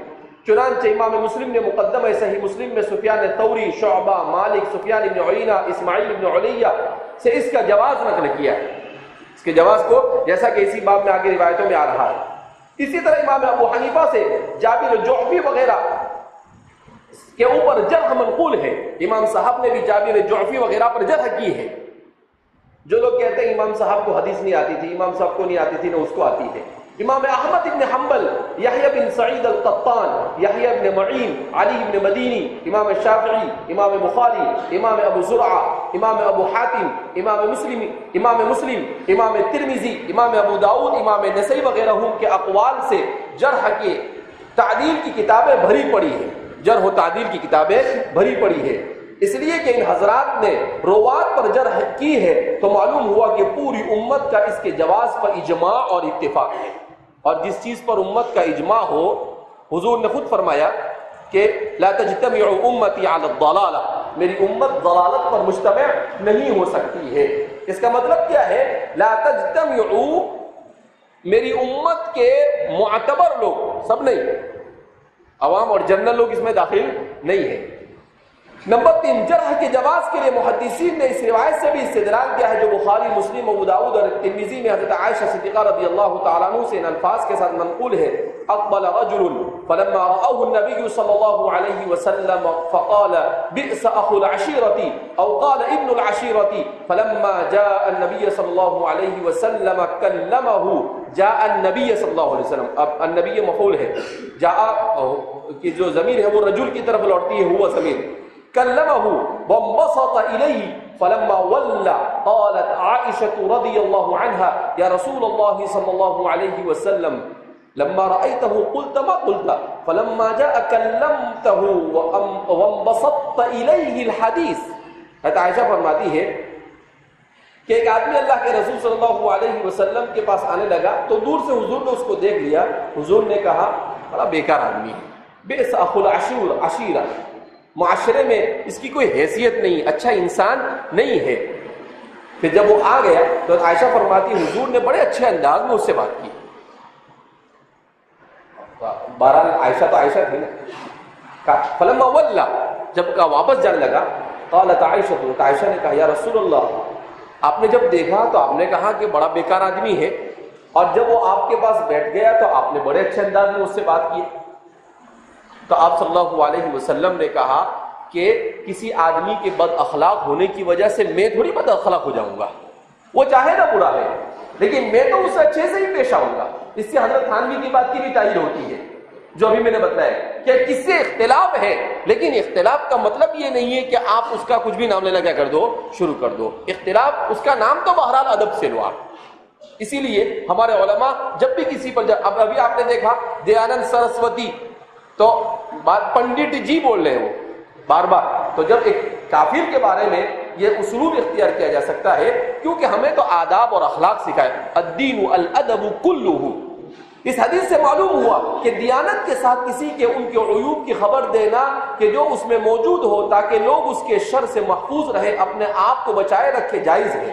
چنانچہ امام مسلم نے مقدمہ صحیح مسلم میں سفیان ثوری، شعبہ، مالک، سفیان بن عیینہ، اسماعیل بن علیہ سے اس کا جواز نقل کیا ہے. اس کے جواز کو جیسا کہ اسی باب میں آگے روایتوں میں آ رہا ہے. اسی طرح امام ابو حنیفہ سے جابر جعفی وغیرہ کے اوپر جرح منقول ہے. امام صاحب نے بھی جابر جعفی وغیرہ پر جرح کی ہے. جو لوگ کہتے ہیں امام صاحب کو حدیث نہیں آتی تھی، امام صاحب کو نہیں آتی تھی، نہ اس کو آتی ہے. امام احمد ابن حنبل، یحییٰ بن سعید القطان، یحییٰ ابن معین، علی ابن مدینی، امام شافعی، امام بخاری، امام ابو زرعہ، امام ابو حاتم، امام مسلم، امام ترمذی، امام ابو داؤد، امام نسائی وغیرہ کے اقوال سے جرح کے تعدیل کی کتابیں بھری پڑی ہیں. جرح و تعدیل کی کتابیں بھری پڑی ہے. اس لیے کہ ان حضرات نے روات پر جرح کی ہے تو معلوم ہوا کہ پوری امت کا اس کے جواز پر اجماع اور اتفاق ہے. اور جس چیز پر امت کا اجماع ہو، حضور نے خود فرمایا کہ لا تجتمع امتی علی الضلالہ، میری امت ضلالت پر مجتمع نہیں ہو سکتی ہے. اس کا مطلب کیا ہے؟ لا تجتمع، میری امت کے معتبر لوگ، سب نہیں، عوام اور جنرل لوگ اس میں داخل نہیں ہے. نمبر 3، جرح کے جواز کے لیے محدثین نے اس روایت سے بھی استدلال کیا ہے جو بخاری، مسلم، ابو داؤد اور ترمذی میں حضرت عائشہ صدیقہ رضی اللہ تعالیٰ عنہ سے ان الفاظ کے ساتھ منقول ہے: اقبل رجل فلما رآه النبي صلى الله عليه وسلم فقال بئس اخو العشيرة او قال ابن العشيرة فلما جاء النبي صلى الله عليه وسلم كلمه جاء النبي صلی اللہ علیہ وسلم. اب النبی مفعول ہے، جاء کی جو ضمیر ہے وہ رجل کی طرف لوٹتی ہے، ہوا ضمیر. كلمه وانبسط إليه فلما ولى قالت عائشة رضي الله عنها يا رسول الله صلى الله عليه وسلم لما رأيته قلت ما قلت فلما جاء كلمته وانبسطت إليه الحديث. حضرت عائشہ فرماتی ہے کہ ایک آدمی اللہ کے رسول صلی اللہ علیہ وسلم کے پاس آنے لگا تو دور سے حضور نے اس کو دیکھ لیا. حضور نے کہا بڑا بیکار آدمی ہے، بئس اخو العشیرہ، معاشرے میں اس کی کوئی حیثیت نہیں، اچھا انسان نہیں ہے. پھر جب وہ آ گیا تو عائشہ فرماتی حضور نے بڑے اچھے انداز میں اس سے بات کی. بہرحال عائشہ تو عائشہ تھی نا. فلما ولا، جب کا واپس جانے لگا، قالت عائشہ، تو عائشہ نے کہا یا رسول اللہ، آپ نے جب دیکھا تو آپ نے کہا کہ بڑا بیکار آدمی ہے، اور جب وہ آپ کے پاس بیٹھ گیا تو آپ نے بڑے اچھے انداز میں اس سے بات کی. تو آپ صلی اللہ علیہ وسلم نے کہا کہ کسی آدمی کے بد اخلاق ہونے کی وجہ سے میں تھوڑی بد اخلاق ہو جاؤں گا، وہ چاہے نہ برا ہے لیکن میں تو اس سے اچھے سے ہی پیش آؤں گا. اس سے حضرت تھانوی کی بات کی بھی تائید ہوتی ہے جو ابھی میں نے بتایا کہ کس سے اختلاف ہے، لیکن اختلاف کا مطلب یہ نہیں ہے کہ آپ اس کا کچھ بھی نام لینا کیا کر دو، شروع کر دو. اختلاف اس کا نام تو بہرحال ادب سے لو آپ. اسی لیے ہمارے علماء جب بھی کسی پر اب ابھی آپ نے دیکھا دیانند سرسوتی تو پنڈت جی بول رہے ہیں وہ بار بار. تو جب ایک کافر کے بارے میں یہ اسلوب اختیار کیا جا سکتا ہے کیونکہ ہمیں تو آداب اور اخلاق سکھائے. الدین الادب کلہ. اس حدیث سے معلوم ہوا کہ دیانت کے ساتھ کسی کے ان کے عیوب کی خبر دینا کہ جو اس میں موجود ہو تاکہ لوگ اس کے شر سے محفوظ رہے، اپنے آپ کو بچائے رکھے، جائز ہے.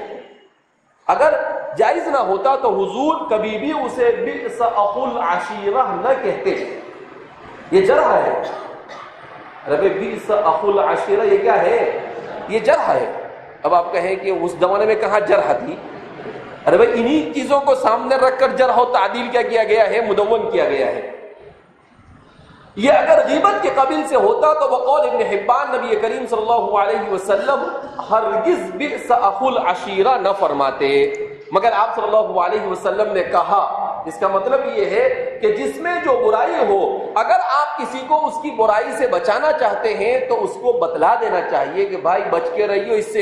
اگر جائز نہ ہوتا تو حضور کبھی بھی اسے بئس اخو العشیرہ نہ کہتے. یہ جرح ہے. ربے بئس اخو العشیرہ یہ کیا ہے؟ یہ جرح ہے. اب آپ کہیں کہ اس زمانے میں کہاں جرح تھی؟ ارے بھائی انہی چیزوں کو سامنے رکھ کر جرح و تعدیل کیا گیا ہے، مدون کیا گیا ہے. یہ اگر غیبت کے قابل سے ہوتا تو بقول ابن حبان نبی کریم صلی اللہ علیہ وسلم ہرگز بئس اخو العشیرہ نہ فرماتے، مگر آپ صلی اللہ علیہ وسلم نے کہا اس کا مطلب یہ ہے کہ جس میں جو برائی ہو اگر آپ کسی کو اس کی برائی سے بچانا چاہتے ہیں تو اس کو بتلا دینا چاہیے کہ بھائی بچ کے رہیو اس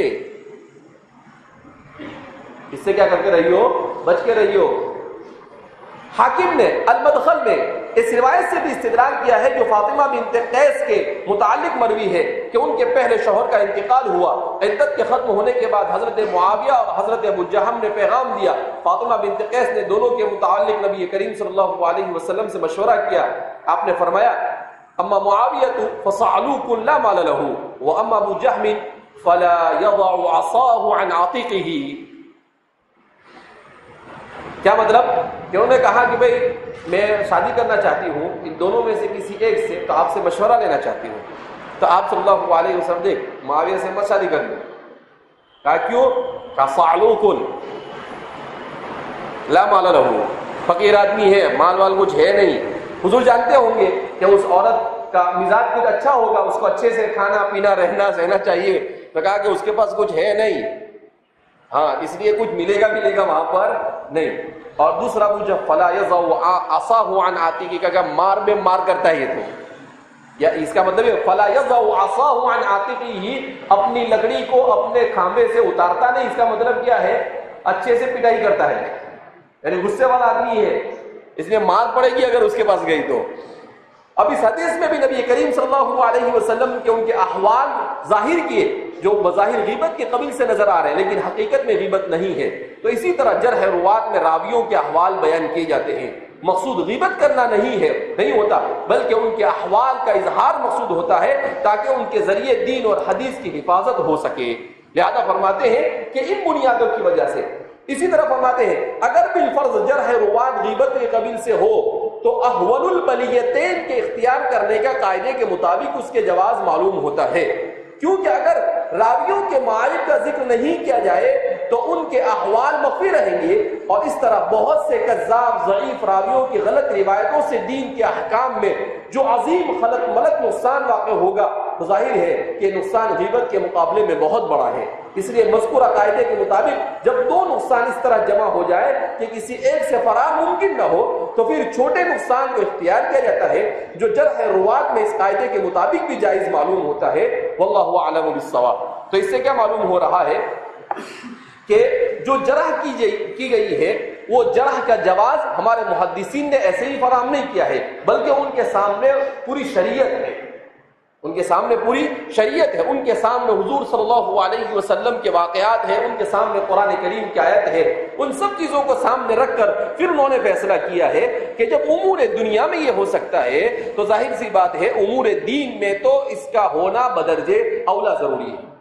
سے کیا کر کے رہیو، بچ کے رہیو۔ حاکم نے المدخل میں اس روایت سے بھی استدلال کیا ہے جو فاطمہ بنت قیس کے متعلق مروی ہے کہ ان کے پہلے شوہر کا انتقال ہوا، عدت کے ختم ہونے کے بعد حضرت معاویہ اور حضرت ابو جہم نے پیغام دیا، فاطمہ بنت قیس نے دونوں کے متعلق نبی کریم صلی اللہ علیہ وسلم سے مشورہ کیا، آپ نے فرمایا اما معاویہ فصعلوک لا مال له واما ابو جہم فلا يضع عصاه عن عاتقه۔ کیا مطلب کہ انہوں نے کہا کہ بھئی میں شادی کرنا چاہتی ہوں ان دونوں میں سے کسی ایک سے، تو آپ سے مشورہ لینا چاہتی ہوں۔ تو آپ صلی اللہ علیہ وسلم دیکھ معاویہ سے مت شادی کر لو، کہا کیوں؟ کہا صعلوک لا مال له، فقیر آدمی ہے، مال وال کچھ ہے نہیں۔ حضور جانتے ہوں گے کہ اس عورت کا مزاج کچھ اچھا ہوگا، اس کو اچھے سے کھانا پینا رہنا سہنا چاہیے، تو کہا کہ اس کے پاس کچھ ہے نہیں، ہاں اس لیے کچھ ملے گا وہاں پر نہیں۔ اور دوسرا وہ جو فلا یضع عصاه عن عاتقه کا مار میں مار کرتا ہے، یہ تو یا اس کا مطلب ہے فلا یضع عصاه عن عاتقه، اپنی لکڑی کو اپنے کھامبے سے اتارتا نہیں، اس کا مطلب کیا ہے؟ اچھے سے پٹائی کرتا ہے، یعنی غصے والا آدمی ہے، اس لیے مار پڑے گی اگر اس کے پاس گئی تو۔ اب اس حدیث میں بھی نبی کریم صلی اللہ علیہ وسلم کے ان کے احوال ظاہر کیے جو بظاہر غیبت کے قبیل سے نظر آ رہے ہیں لیکن حقیقت میں غیبت نہیں ہے۔ تو اسی طرح جرح روات میں راویوں کے احوال بیان کیے جاتے ہیں، مقصود غیبت کرنا نہیں ہوتا بلکہ ان کے احوال کا اظہار مقصود ہوتا ہے تاکہ ان کے ذریعے دین اور حدیث کی حفاظت ہو سکے۔ لہذا فرماتے ہیں کہ ان بنیادوں کی وجہ سے، اسی طرح فرماتے ہیں اگر بالفرض جرح روات غیبت کے قبیل سے ہو تو احول البلیتین کے اختیار کرنے کا قاعدے کے مطابق اس کے جواز معلوم ہوتا ہے، کیونکہ اگر راویوں کے معائب کا ذکر نہیں کیا جائے تو ان کے احوال مخفی رہیں گے، اور اس طرح بہت سے کذاب ضعیف راویوں کی غلط روایتوں سے دین کے احکام میں جو عظیم خلق ملک نقصان واقع ہوگا، تو ظاہر ہے کہ نقصان غیبت کے مقابلے میں بہت بڑا ہے۔ اس لیے مذکورہ قاعدے کے مطابق جب دو نقصان اس طرح جمع ہو جائے کہ کسی ایک سے فرار ممکن نہ ہو تو پھر چھوٹے نقصان کو اختیار کیا جاتا ہے جو جرح روات میں اس قاعدے کے مطابق بھی جائز معلوم ہوتا ہے، واللہ اعلم بالصواب۔ تو اس سے کیا معلوم ہو رہا ہے کہ جو جرح کی گئی ہے وہ جرح کا جواز ہمارے محدثین نے ایسے ہی فراہم نہیں کیا ہے بلکہ ان کے سامنے پوری شریعت ہے، ان کے سامنے پوری شریعت ہے، ان کے سامنے حضور صلی اللہ علیہ وسلم کے واقعات ہیں، ان کے سامنے قرآن کریم کی آیت ہے، ان سب چیزوں کو سامنے رکھ کر پھر انہوں نے فیصلہ کیا ہے کہ جب امور دنیا میں یہ ہو سکتا ہے تو ظاہر سی بات ہے امور دین میں تو اس کا ہونا بدرجے اولا ضروری ہے۔